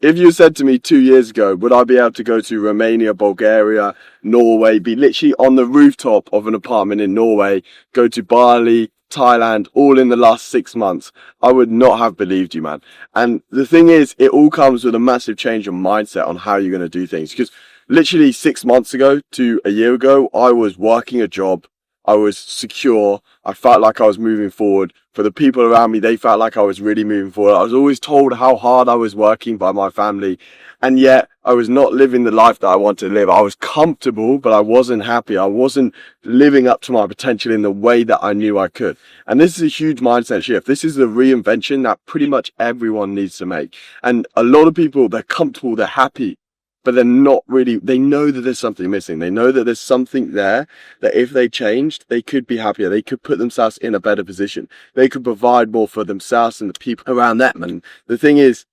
If you said to me 2 years ago, would I be able to go to Romania, Bulgaria, Norway, be literally on the rooftop of an apartment in Norway, go to Bali, Thailand, all in the last 6 months, I would not have believed you, man. And the thing is, it all comes with a massive change of mindset on how you're going to do things. Because literally 6 months ago to a year ago, I was working a job. I was secure. I felt like I was moving forward. For the people around me, they felt like I was really moving forward. I was always told how hard I was working by my family. And yet I was not living the life that I wanted to live. I was comfortable, but I wasn't happy. I wasn't living up to my potential in the way that I knew I could. And this is a huge mindset shift. This is the reinvention that pretty much everyone needs to make. And a lot of people, they're comfortable, they're happy, but they're not really, they know that there's something missing. They know that there's something there that if they changed, they could be happier. They could put themselves in a better position. They could provide more for themselves and the people around them. And the thing is,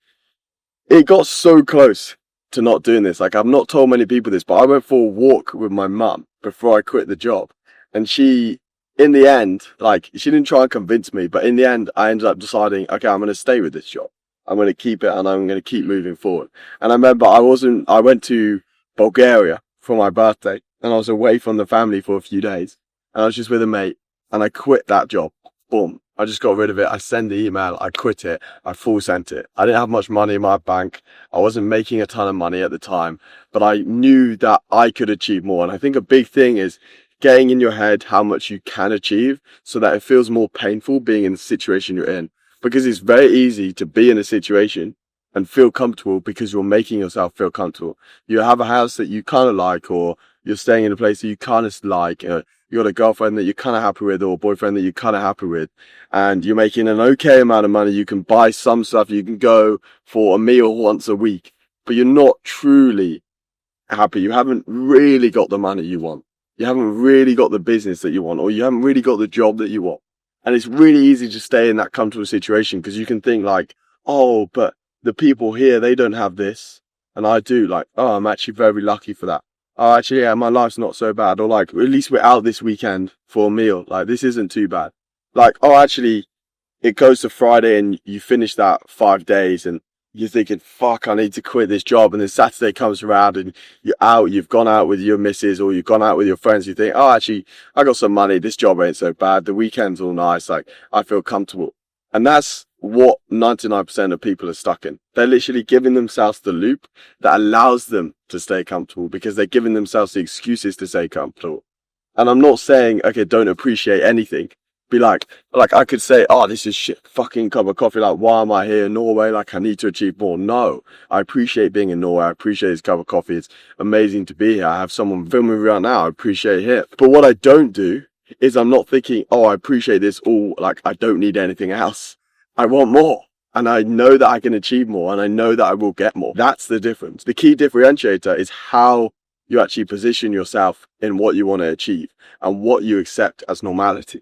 it got so close to not doing this. Like, I've not told many people this, but I went for a walk with my mum before I quit the job. And she, in the end, like, she didn't try and convince me, but in the end, I ended up deciding, okay, I'm going to stay with this job. I'm going to keep it and I'm going to keep moving forward. And I remember I went to Bulgaria for my birthday and I was away from the family for a few days and I was just with a mate and I quit that job. Boom. I just got rid of it. I sent the email. I quit it. I full sent it. I didn't have much money in my bank. I wasn't making a ton of money at the time, but I knew that I could achieve more. And I think a big thing is getting in your head how much you can achieve so that it feels more painful being in the situation you're in. Because it's very easy to be in a situation and feel comfortable because you're making yourself feel comfortable. You have a house that you kind of like, or you're staying in a place that you kind of like. You got a girlfriend that you're kind of happy with, or a boyfriend that you're kind of happy with, and you're making an okay amount of money. You can buy some stuff. You can go for a meal once a week, but you're not truly happy. You haven't really got the money you want. You haven't really got the business that you want, or you haven't really got the job that you want. And it's really easy to stay in that comfortable situation because you can think like, oh, but the people here, they don't have this. And I do. Like, oh, I'm actually very lucky for that. Oh, actually, yeah, my life's not so bad. Or like, at least we're out this weekend for a meal. Like, this isn't too bad. Like, oh, actually, it goes to Friday and you finish that 5 days and you're thinking, fuck, I need to quit this job. And then Saturday comes around and you've gone out with your missus or you've gone out with your friends. You think, oh, actually, I got some money. This job ain't so bad. The weekend's all nice. Like, I feel comfortable. And that's what 99% of people are stuck in. They're literally giving themselves the loop that allows them to stay comfortable because they're giving themselves the excuses to stay comfortable. And I'm not saying, okay, don't appreciate anything. Be like I could say, oh, this is shit, fucking cup of coffee. Like, why am I here in Norway? Like, I need to achieve more. No, I appreciate being in Norway. I appreciate this cup of coffee. It's amazing to be here. I have someone filming me right now. I appreciate it. But what I don't do is I'm not thinking, oh, I appreciate this all. Like, I don't need anything else. I want more. And I know that I can achieve more and I know that I will get more. That's the difference. The key differentiator is how you actually position yourself in what you want to achieve and what you accept as normality.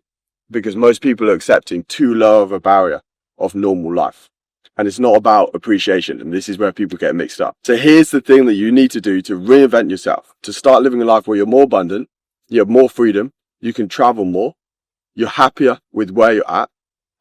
Because most people are accepting too low of a barrier of normal life. And it's not about appreciation. And this is where people get mixed up. So here's the thing that you need to do to reinvent yourself, to start living a life where you're more abundant, you have more freedom, you can travel more, you're happier with where you're at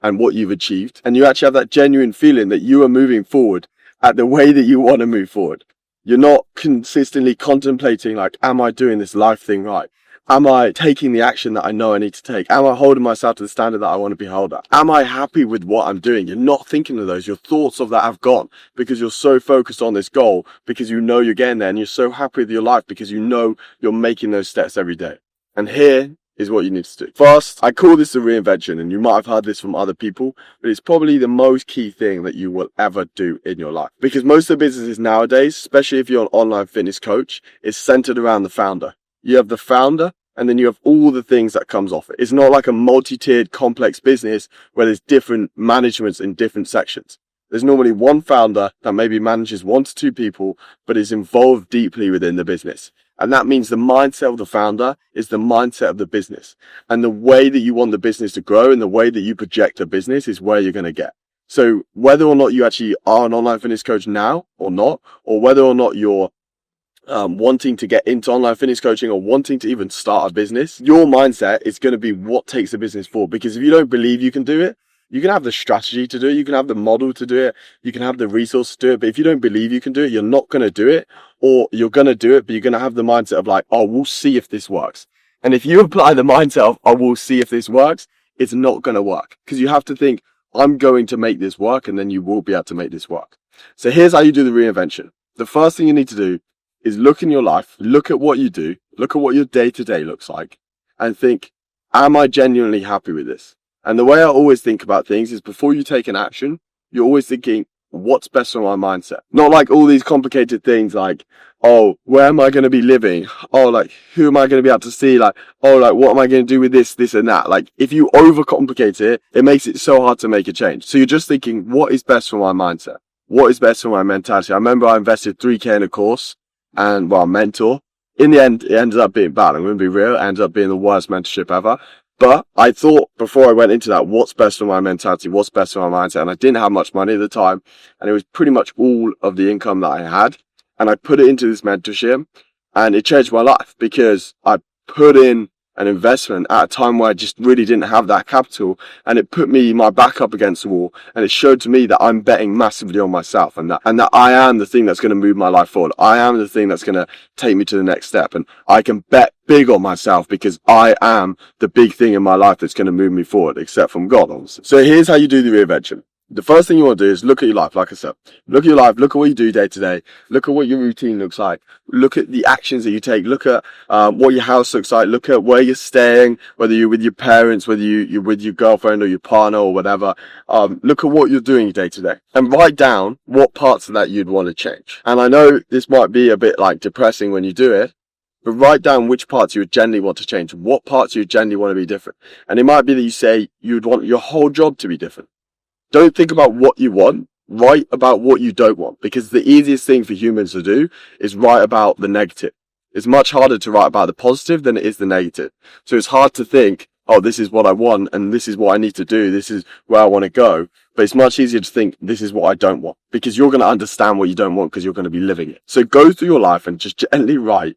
and what you've achieved. And you actually have that genuine feeling that you are moving forward at the way that you want to move forward. You're not consistently contemplating like, am I doing this life thing right? Am I taking the action that I know I need to take? Am I holding myself to the standard that I want to be held at? Am I happy with what I'm doing? You're not thinking of those. Your thoughts of that have gone because you're so focused on this goal because you know you're getting there and you're so happy with your life because you know you're making those steps every day. And here is what you need to do. First, I call this a reinvention, and you might have heard this from other people, but it's probably the most key thing that you will ever do in your life. Because most of the businesses nowadays, especially if you're an online fitness coach, is centered around the founder. You have the founder, and then you have all the things that comes off it. It's not like a multi-tiered complex business where there's different managements in different sections. There's normally one founder that maybe manages 1 to 2 people, but is involved deeply within the business. And that means the mindset of the founder is the mindset of the business. And the way that you want the business to grow and the way that you project a business is where you're going to get. So whether or not you actually are an online fitness coach now or not, or whether or not you're wanting to get into online fitness coaching or wanting to even start a business, your mindset is going to be what takes the business forward. Because if you don't believe you can do it, You can have the strategy to do it. You can have the model to do it. You can have the resource to do it. But if you don't believe you can do it, you're not going to do it, or you're going to do it, but you're going to have the mindset of like, oh, we'll see if this works. And if you apply the mindset of, oh, we'll see if this works, it's not going to work, because you have to think, I'm going to make this work, and then you will be able to make this work. So here's how you do the reinvention. The first thing you need to do is look in your life, look at what you do, look at what your day-to-day looks like, and think, am I genuinely happy with this? And the way I always think about things is, before you take an action, you're always thinking, what's best for my mindset? Not like all these complicated things like, oh, where am I going to be living? Oh, like, who am I going to be able to see? Like, oh, like, what am I going to do with this, and that? Like, if you overcomplicate it, it makes it so hard to make a change. So you're just thinking, what is best for my mindset? What is best for my mentality? I remember I invested $3,000 in a course and, well, a mentor. In the end, it ended up being bad. I'm going to be real. It ended up being the worst mentorship ever. But I thought, before I went into that, what's best for my mentality? What's best for my mindset? And I didn't have much money at the time. And it was pretty much all of the income that I had. And I put it into this mentorship, and it changed my life, because I put in an investment at a time where I just really didn't have that capital, and it put my back up against the wall, and it showed to me that I'm betting massively on myself, and that I am the thing that's going to move my life forward. I am the thing that's going to take me to the next step, and I can bet big on myself, because I am the big thing in my life that's going to move me forward, except from God, obviously. So here's how you do the reinvention. The first thing you want to do is look at your life. Like I said, look at your life, look at what you do day to day, look at what your routine looks like, look at the actions that you take, look at what your house looks like, look at where you're staying, whether you're with your parents, whether you're with your girlfriend or your partner or whatever. Look at what you're doing day to day, and write down what parts of that you'd want to change. And I know this might be a bit like depressing when you do it, but write down which parts you would generally want to change, what parts you would generally want to be different. And it might be that you say you'd want your whole job to be different. Don't think about what you want, write about what you don't want, because the easiest thing for humans to do is write about the negative. It's much harder to write about the positive than it is the negative. So it's hard to think, oh, this is what I want, and this is what I need to do, this is where I want to go. But it's much easier to think, this is what I don't want, because you're going to understand what you don't want, because you're going to be living it. So go through your life and just gently write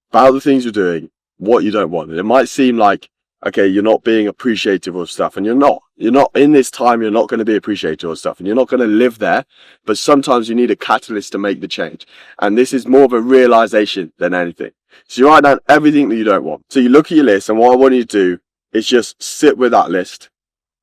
about the things you're doing, what you don't want. And it might seem like, okay, you're not being appreciative of stuff, and you're not in this time, you're not going to be appreciative of stuff, and you're not going to live there, but sometimes you need a catalyst to make the change. And this is more of a realization than anything. So you write down everything that you don't want. So you look at your list, and what I want you to do is just sit with that list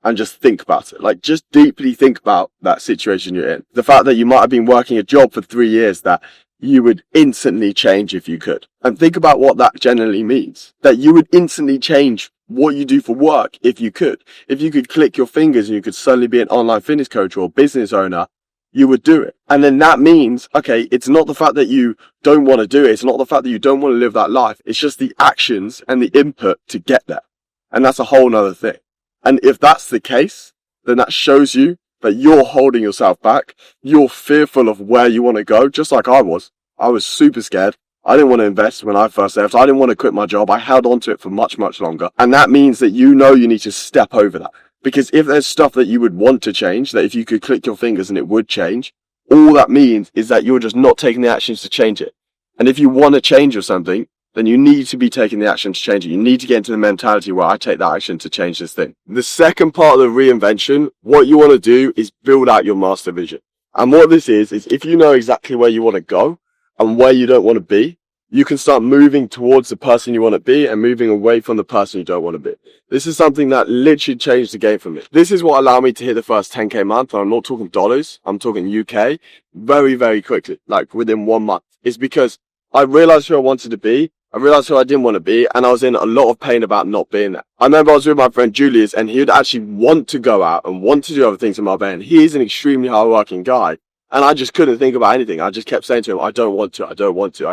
and just think about it. Like, just deeply think about that situation you're in. The fact that you might have been working a job for 3 years that you would instantly change if you could. And think about what that generally means. That you would instantly change what you do for work if you could. If you could click your fingers and you could suddenly be an online fitness coach or a business owner, you would do it. And then that means, okay, it's not the fact that you don't want to do it. It's not the fact that you don't want to live that life. It's just the actions and the input to get there. And that's a whole nother thing. And if that's the case, then that shows you that you're holding yourself back. You're fearful of where you want to go, just like I was. I was super scared. I didn't want to invest when I first left. I didn't want to quit my job. I held on to it for much, much longer. And that means that you know you need to step over that. Because if there's stuff that you would want to change, that if you could click your fingers and it would change, all that means is that you're just not taking the actions to change it. And if you want to change or something, then you need to be taking the action to change it. You need to get into the mentality where I take that action to change this thing. The second part of the reinvention, what you want to do is build out your master vision. And what this is if you know exactly where you want to go and where you don't want to be, you can start moving towards the person you want to be and moving away from the person you don't want to be. This is something that literally changed the game for me. This is what allowed me to hit the first 10K month. I'm not talking dollars. I'm talking UK very, very quickly, like within 1 month. It's because I realized who I wanted to be. I realized who I didn't want to be, and I was in a lot of pain about not being there. I remember I was with my friend Julius, and he would actually want to go out and want to do other things in Marbella. And he's an extremely hardworking guy. And I just couldn't think about anything. I just kept saying to him, I don't want to. I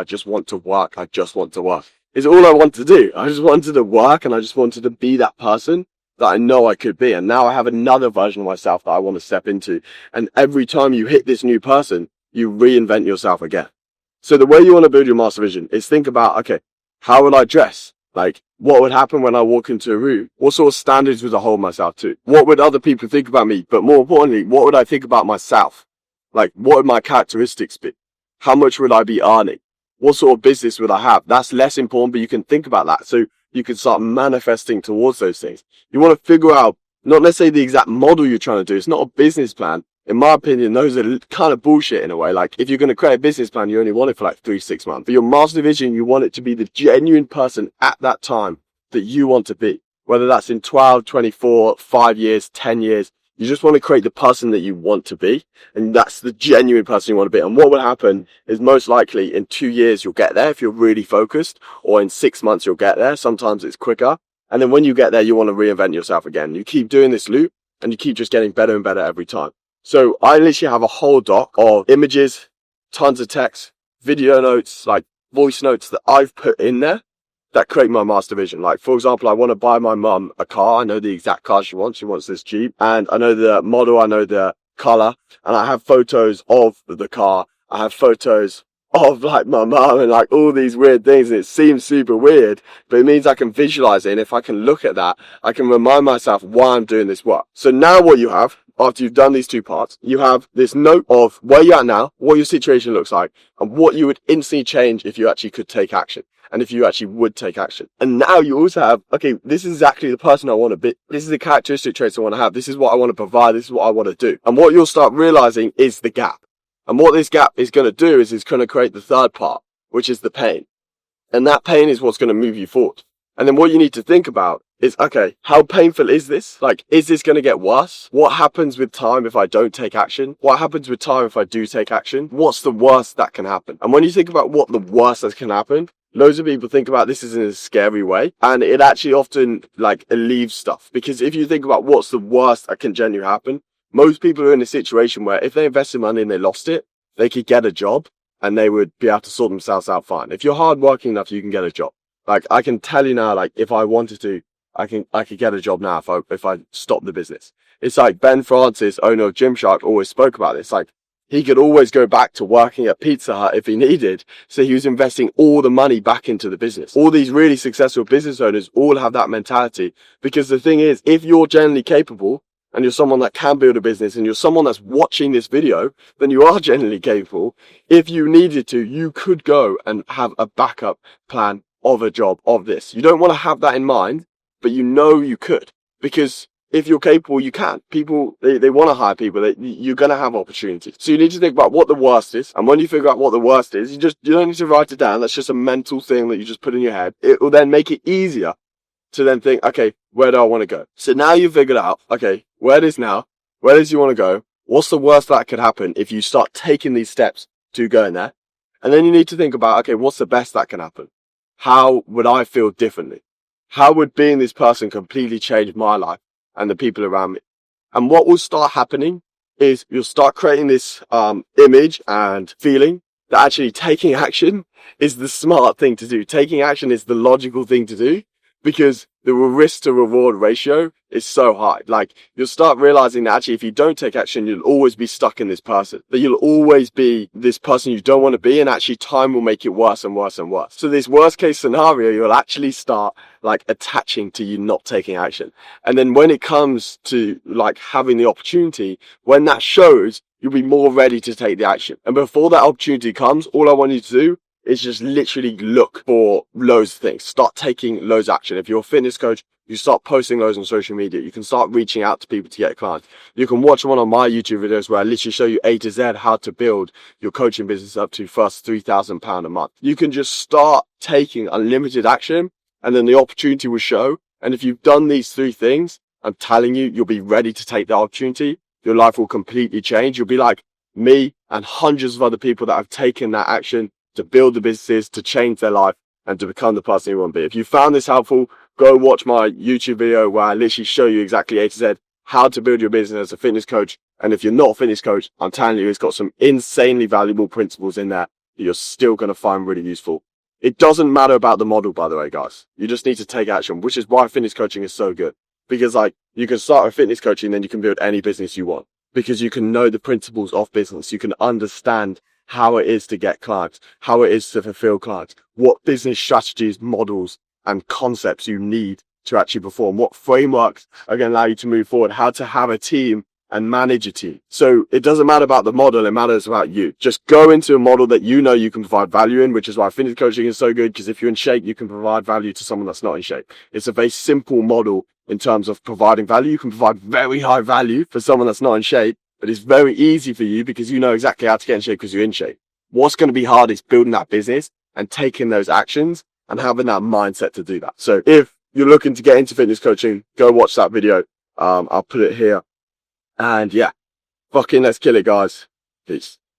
just want to work. I just want to work. It's all I want to do. I just wanted to work, and I just wanted to be that person that I know I could be. And now I have another version of myself that I want to step into. And every time you hit this new person, you reinvent yourself again. So the way you want to build your master vision is think about, okay, how would I dress? Like, what would happen when I walk into a room? What sort of standards would I hold myself to? What would other people think about me? But more importantly, what would I think about myself? Like, what would my characteristics be? How much would I be earning? What sort of business would I have? That's less important, but you can think about that. So you can start manifesting towards those things. You want to figure out Not necessarily the exact model you're trying to do. It's not a business plan. In my opinion, those are kind of bullshit in a way. Like, if you're going to create a business plan, you only want it for like 3-6 months. But your master vision, you want it to be the genuine person at that time that you want to be. Whether that's in 12, 24, 5 years, 10 years. You just want to create the person that you want to be. And that's the genuine person you want to be. And what will happen is most likely in 2 years, you'll get there if you're really focused, or in 6 months, you'll get there. Sometimes it's quicker. And then when you get there, you want to reinvent yourself again. You keep doing this loop and you keep just getting better and better every time. So I literally have a whole doc of images, tons of text, video notes, like voice notes that I've put in there that create my master vision. Like, for example, I want to buy my mum a car. I know the exact car she wants. She wants this Jeep, and I know the model. I know the color, and I have photos of the car. I have photos of like my mum and like all these weird things. And it seems super weird, but it means I can visualize it. And if I can look at that, I can remind myself why I'm doing this work. So now what you have, after you've done these 2 parts, you have this note of where you're at now, what your situation looks like, and what you would instantly change if you actually could take action. And if you actually would take action. And now you also have, okay, this is exactly the person I want to be. This is the characteristic traits I want to have. This is what I want to provide. This is what I want to do. And what you'll start realizing is the gap. And what this gap is going to do is it's going to create the third part, which is the pain. And that pain is what's going to move you forward. And then what you need to think about is, okay, how painful is this? Like, is this going to get worse? What happens with time if I don't take action? What happens with time if I do take action? What's the worst that can happen? And when you think about what the worst that can happen, loads of people think about this in a scary way, and it actually often like alleviates stuff. Because if you think about what's the worst that can genuinely happen, most people are in a situation where if they invested money and they lost it, they could get a job and they would be able to sort themselves out fine. If you're hardworking enough, you can get a job. Like, I can tell you now, like, if I wanted to, I could get a job now if I stop the business. It's like Ben Francis, owner of Gymshark, always spoke about this. Like, he could always go back to working at Pizza Hut if he needed. So he was investing all the money back into the business. All these really successful business owners all have that mentality, because the thing is, if you're generally capable and you're someone that can build a business and you're someone that's watching this video, then you are generally capable. If you needed to, you could go and have a backup plan of a job of this. You don't want to have that in mind, but you know you could, because if you're capable, you can. People, they want to hire people. You're going to have opportunities. So you need to think about what the worst is. And when you figure out what the worst is, you don't need to write it down. That's just a mental thing that you just put in your head. It will then make it easier to then think, okay, where do I want to go? So now you've figured out, okay, where it is now, where does you want to go? What's the worst that could happen if you start taking these steps to going there? And then you need to think about, okay, what's the best that can happen? How would I feel differently? How would being this person completely change my life and the people around me? And what will start happening is you'll start creating this image and feeling that actually taking action is the smart thing to do. Taking action is the logical thing to do, because the risk to reward ratio is so high. Like, you'll start realizing that actually if you don't take action, you'll always be stuck in this person. That you'll always be this person you don't want to be, and actually time will make it worse and worse and worse. So this worst case scenario, you'll actually start like attaching to you not taking action. And then when it comes to like having the opportunity, when that shows, you'll be more ready to take the action. And before that opportunity comes, all I want you to do is just literally look for loads of things. Start taking loads of action. If you're a fitness coach, you start posting loads on social media. You can start reaching out to people to get clients. You can watch one of my YouTube videos where I literally show you A to Z how to build your coaching business up to first £3,000 a month. You can just start taking unlimited action, and then the opportunity will show. And if you've done these 3 things, I'm telling you, you'll be ready to take the opportunity. Your life will completely change. You'll be like me and hundreds of other people that have taken that action to build the businesses, to change their life, and to become the person you want to be. If you found this helpful, go watch my YouTube video where I literally show you exactly A to Z how to build your business as a fitness coach. And if you're not a fitness coach, I'm telling you, it's got some insanely valuable principles in there that you're still going to find really useful. It doesn't matter about the model, by the way, guys. You just need to take action, which is why fitness coaching is so good. Because like, you can start with fitness coaching and then you can build any business you want, because you can know the principles of business. You can understand how it is to get clients, how it is to fulfill clients, what business strategies, models, and concepts you need to actually perform, what frameworks are going to allow you to move forward, how to have a team and manage a team. So it doesn't matter about the model, it matters about you. Just go into a model that you know you can provide value in, which is why fitness coaching is so good, because if you're in shape, you can provide value to someone that's not in shape. It's a very simple model in terms of providing value. You can provide very high value for someone that's not in shape, but it's very easy for you because you know exactly how to get in shape because you're in shape. What's going to be hard is building that business and taking those actions and having that mindset to do that. So if you're looking to get into fitness coaching, go watch that video. I'll put it here. And yeah, fucking let's kill it, guys. Peace.